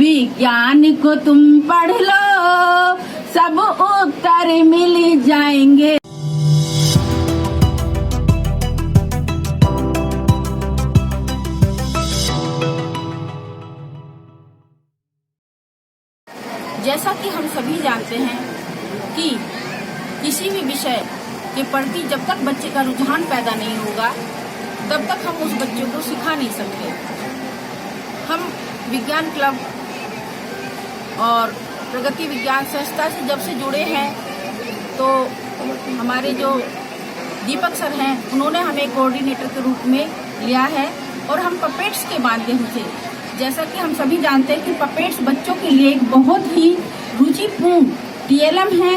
विज्ञान को तुम पढ़ लो, सब उत्तर मिल जाएंगे। जैसा कि हम सभी जानते हैं कि किसी भी विषय के प्रति जब तक बच्चे का रुझान पैदा नहीं होगा तब तक हम उस बच्चे को सिखा नहीं सकते। हम विज्ञान क्लब और प्रगति विज्ञान संस्था से जब से जुड़े हैं तो हमारे जो दीपक सर हैं उन्होंने हमें कोऑर्डिनेटर के रूप में लिया है और हम पपेट्स के माध्यम से, जैसा कि हम सभी जानते हैं कि पपेट्स बच्चों के लिए एक बहुत ही रुचिपूर्ण TLM है।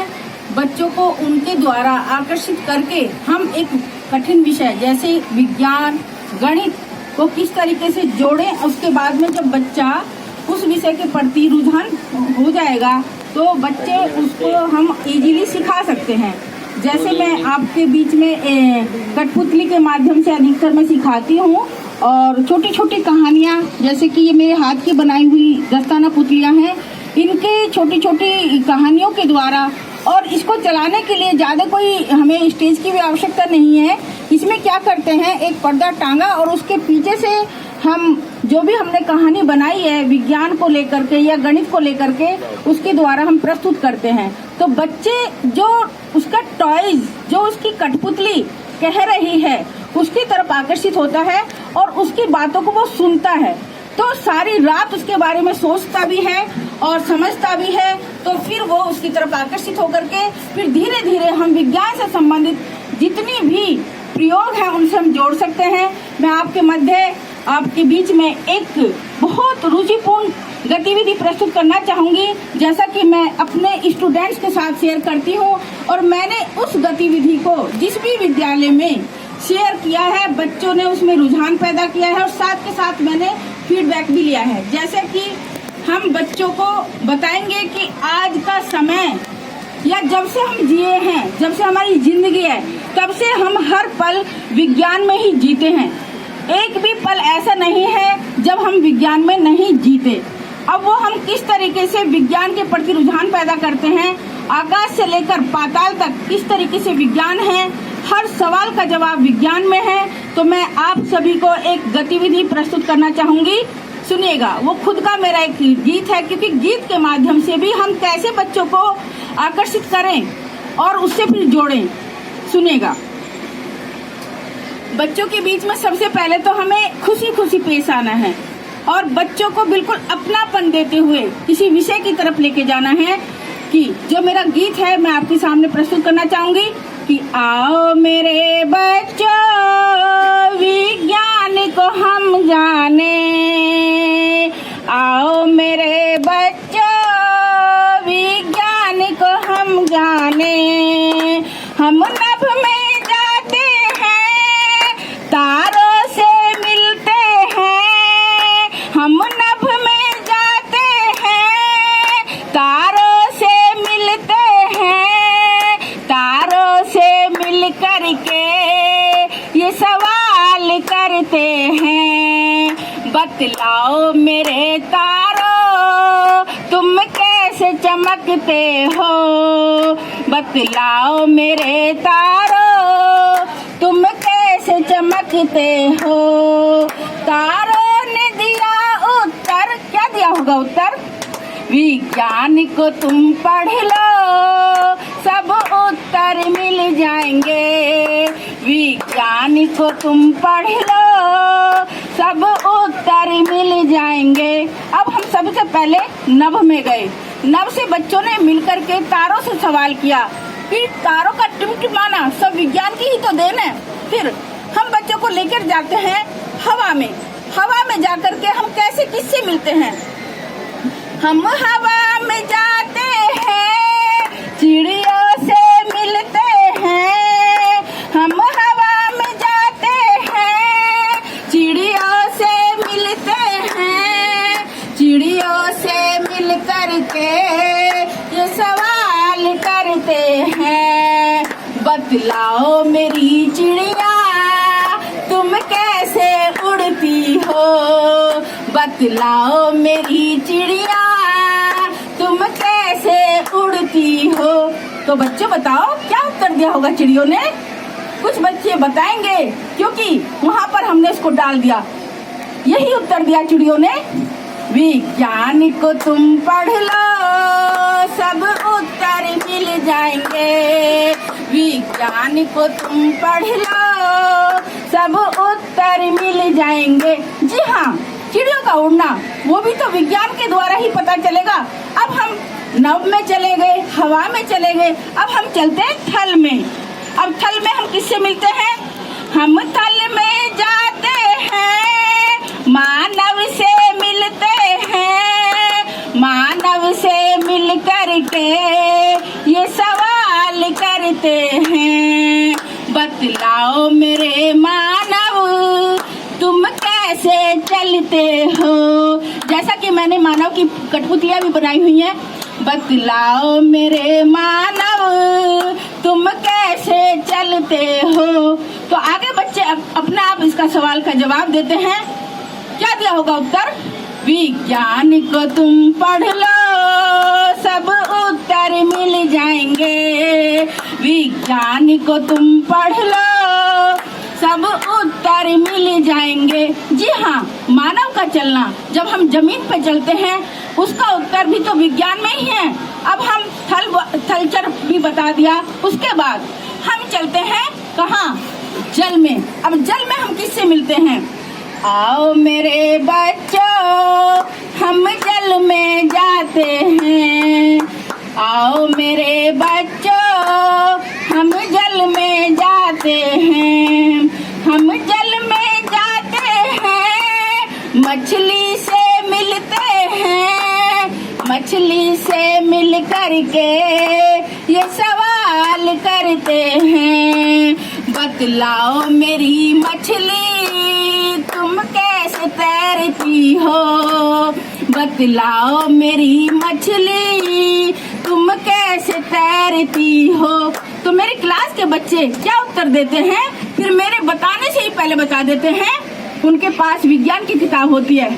बच्चों को उनके द्वारा आकर्षित करके हम एक कठिन विषय जैसे विज्ञान, गणित को किस तरीके से जोड़ें, उसके बाद में जब बच्चा उस विषय के प्रति रुझान हो जाएगा तो बच्चे उसको हम इजीली सिखा सकते हैं। जैसे मैं आपके बीच में कठपुतली के माध्यम से अधिकतर मैं सिखाती हूँ और छोटी छोटी कहानियाँ, जैसे कि ये मेरे हाथ की बनाई हुई दस्ताना पुतलियाँ हैं, इनके छोटी छोटी कहानियों के द्वारा, और इसको चलाने के लिए ज़्यादा कोई हमें स्टेज की भी आवश्यकता नहीं है। इसमें क्या करते हैं, एक पर्दा टांगा और उसके पीछे से हम जो भी हमने कहानी बनाई है विज्ञान को लेकर के या गणित को लेकर के उसके द्वारा हम प्रस्तुत करते हैं। तो बच्चे जो उसका टॉयज, जो उसकी कठपुतली कह रही है उसकी तरफ आकर्षित होता है और उसकी बातों को वो सुनता है, तो सारी रात उसके बारे में सोचता भी है और समझता भी है। तो फिर वो उसकी तरफ आकर्षित होकर के फिर धीरे धीरे हम विज्ञान से संबंधित जितनी भी प्रयोग हैं उनसे हम जोड़ सकते हैं। मैं आपके मध्य, आपके बीच में एक बहुत रुचिपूर्ण गतिविधि प्रस्तुत करना चाहूंगी, जैसा कि मैं अपने स्टूडेंट्स के साथ शेयर करती हूं। और मैंने उस गतिविधि को जिस भी विद्यालय में शेयर किया है, बच्चों ने उसमें रुझान पैदा किया है और साथ के साथ मैंने फीडबैक भी लिया है। जैसे कि हम बच्चों को बताएंगे कि आज का समय या जब से हम जिए हैं, जब से हमारी जिंदगी है, तब से हम हर पल विज्ञान में ही जीते हैं। एक भी पल ऐसा नहीं है जब हम विज्ञान में नहीं जीते। अब वो हम किस तरीके से विज्ञान के प्रति रुझान पैदा करते हैं, आकाश से लेकर पाताल तक किस तरीके से विज्ञान है, हर सवाल का जवाब विज्ञान में है। तो मैं आप सभी को एक गतिविधि प्रस्तुत करना चाहूंगी, सुनिएगा। वो खुद का मेरा एक गीत है, क्योंकि गीत के माध्यम से भी हम कैसे बच्चों को आकर्षित करें और उससे फिर जोड़ें। सुनिएगा। बच्चों के बीच में सबसे पहले तो हमें खुशी खुशी पेश आना है और बच्चों को बिल्कुल अपनापन देते हुए किसी विषय की तरफ लेके जाना है। कि जो मेरा गीत है मैं आपके सामने प्रस्तुत करना चाहूंगी कि आओ मेरे बच्चों विज्ञान को हम जाने, आओ मेरे बच्चों विज्ञान को हम जाने। हम नभ में जाते हैं, तारों से मिलते हैं, हम नभ में जाते हैं, तारों से मिलते हैं, तारों से मिल करके ये सवाल करते हैं, बतलाओ मेरे तारों तुम कैसे चमकते हो, बतलाओ मेरे तारों तुम कैसे चमकते हो। तारों ने दिया उत्तर, क्या दिया होगा उत्तर, विज्ञान को तुम पढ़ लो, सब उत्तर मिल जाएंगे, विज्ञान को तुम पढ़ लो, सब उत्तर मिल जाएंगे। अब हम सबसे पहले नभ में गए। नभ से बच्चों ने मिलकर के तारों से सवाल किया कि तारों का टिमटिमाना सब विज्ञान की ही तो देन है। फिर हम बच्चों को लेकर जाते हैं हवा में। हवा में जाकर के हम कैसे किससे मिलते हैं, हम हवा में जाते हैं, चिड़ियों से मिलते हैं, हम हवा में जाते हैं, चिड़ियों से मिलते हैं, चिड़ियों से मिल करके ये सवाल करते हैं, बतलाओ मेरी चिड़िया तुम कैसे उड़ती हो, बतलाओ मेरी चिड़िया तो बच्चे बताओ क्या उत्तर दिया होगा चिड़ियों ने? कुछ बच्चे बताएंगे क्योंकि वहाँ पर हमने इसको डाल दिया। यही उत्तर दिया चिड़ियों ने, विज्ञान को तुम पढ़ लो सब उत्तर मिल जाएंगे, विज्ञान को तुम पढ़ लो सब उत्तर मिल जाएंगे। जी हाँ, चिड़ियों का उड़ना वो भी तो विज्ञान के द्वारा ही पता चलेगा। अब हम नभ में चले गए, हवा में चले गए, अब हम चलते हैं थल में। अब थल में हम किससे मिलते हैं? हम थल में जाते हैं, मानव से मिलते हैं, मानव से मिल करके ये सवाल करते हैं, बतलाओ मेरे मानव तुम कैसे चलते हो। जैसा कि मैंने मानव की कठपुतलियां भी बनाई हुई हैं, बतलाओ मेरे मानव तुम कैसे चलते हो। तो आगे बच्चे अपना आप इसका सवाल का जवाब देते हैं। क्या दिया होगा उत्तर? विज्ञान को तुम पढ़ लो सब उत्तर मिल जाएंगे, विज्ञान को तुम पढ़ लो सब उत्तर मिल जाएंगे। जी हाँ, मानव का चलना जब हम जमीन पर चलते हैं उसका उत्तर भी तो विज्ञान में ही है। अब हम थलचर भी बता दिया। उसके बाद हम चलते हैं कहाँ? जल में। अब जल में हम किससे मिलते हैं? आओ मेरे बच्चों हम जल में जाते हैं, आओ मेरे बच्चों हम जल में जाते हैं, हम जल में जाते हैं, मछली से मिलते हैं, मछली से मिल करके ये सवाल करते हैं, बतलाओ मेरी मछली तुम कैसे तैरती हो, बतलाओ मेरी मछली तुम कैसे तैरती हो। तो मेरी क्लास के बच्चे क्या उत्तर देते हैं? फिर मेरे बताने से ही पहले बता देते हैं। उनके पास विज्ञान की किताब होती है,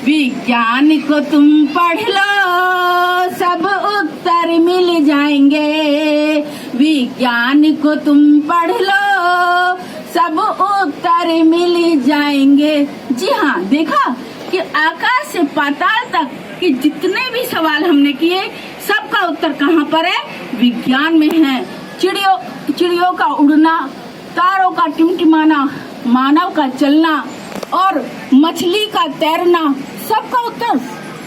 विज्ञान को तुम पढ़ लो सब उत्तर मिल जाएंगे, विज्ञान को तुम पढ़ लो सब उत्तर मिल जाएंगे। जी हाँ, देखा कि आकाश से पाताल तक कि जितने भी सवाल हमने किए सबका उत्तर कहाँ पर है? विज्ञान में है। चिड़ियों का उड़ना, तारों का टिमटिमाना, मानव का चलना और मछली का तैरना, सबका उत्तर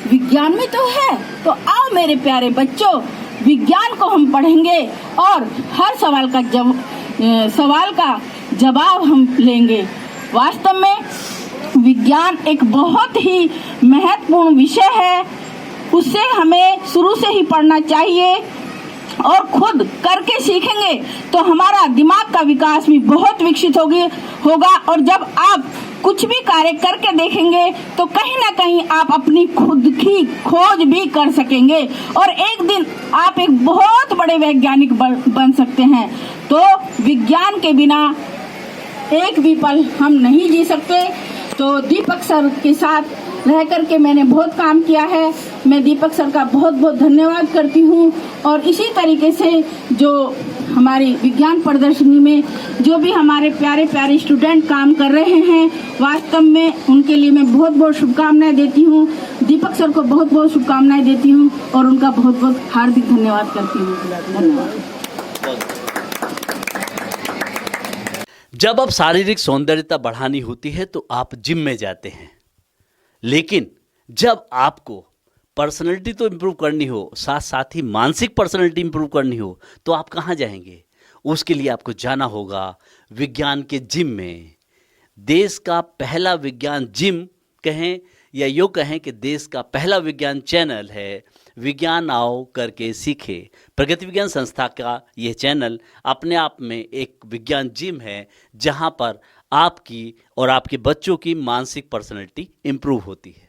विज्ञान में तो है। तो आओ मेरे प्यारे बच्चों, विज्ञान को हम पढ़ेंगे और हर सवाल का जवाब हम लेंगे। वास्तव में विज्ञान एक बहुत ही महत्वपूर्ण विषय है, उसे हमें शुरू से ही पढ़ना चाहिए और खुद करके सीखेंगे तो हमारा दिमाग का विकास भी बहुत विकसित होगा। और जब आप कुछ भी कार्य करके देखेंगे तो कहीं ना कहीं आप अपनी खुद की खोज भी कर सकेंगे और एक दिन आप एक बहुत बड़े वैज्ञानिक बन सकते हैं। तो विज्ञान के बिना एक भी पल हम नहीं जी सकते। तो दीपक सर के साथ रह करके मैंने बहुत काम किया है। मैं दीपक सर का बहुत बहुत धन्यवाद करती हूँ। और इसी तरीके से जो हमारी विज्ञान प्रदर्शनी में जो भी हमारे प्यारे प्यारे स्टूडेंट काम कर रहे हैं, वास्तव में उनके लिए मैं बहुत बहुत शुभकामनाएं देती हूँ। दीपक सर को बहुत बहुत शुभकामनाएं देती हूँ और उनका बहुत बहुत हार्दिक धन्यवाद करती हूँ। धन्यवाद। जब अब शारीरिक सौंदर्यता बढ़ानी होती है तो आप जिम में जाते हैं, लेकिन जब आपको पर्सनैलिटी तो इम्प्रूव करनी हो, साथ साथ ही मानसिक पर्सनैलिटी इम्प्रूव करनी हो, तो आप कहाँ जाएंगे? उसके लिए आपको जाना होगा विज्ञान के जिम में। देश का पहला विज्ञान जिम कहें या यूँ कहें कि देश का पहला विज्ञान चैनल है विज्ञान आओ करके सीखे। प्रगति विज्ञान संस्था का यह चैनल अपने आप में एक विज्ञान जिम है, जहाँ पर आपकी और आपके बच्चों की मानसिक पर्सनैलिटी इम्प्रूव होती है।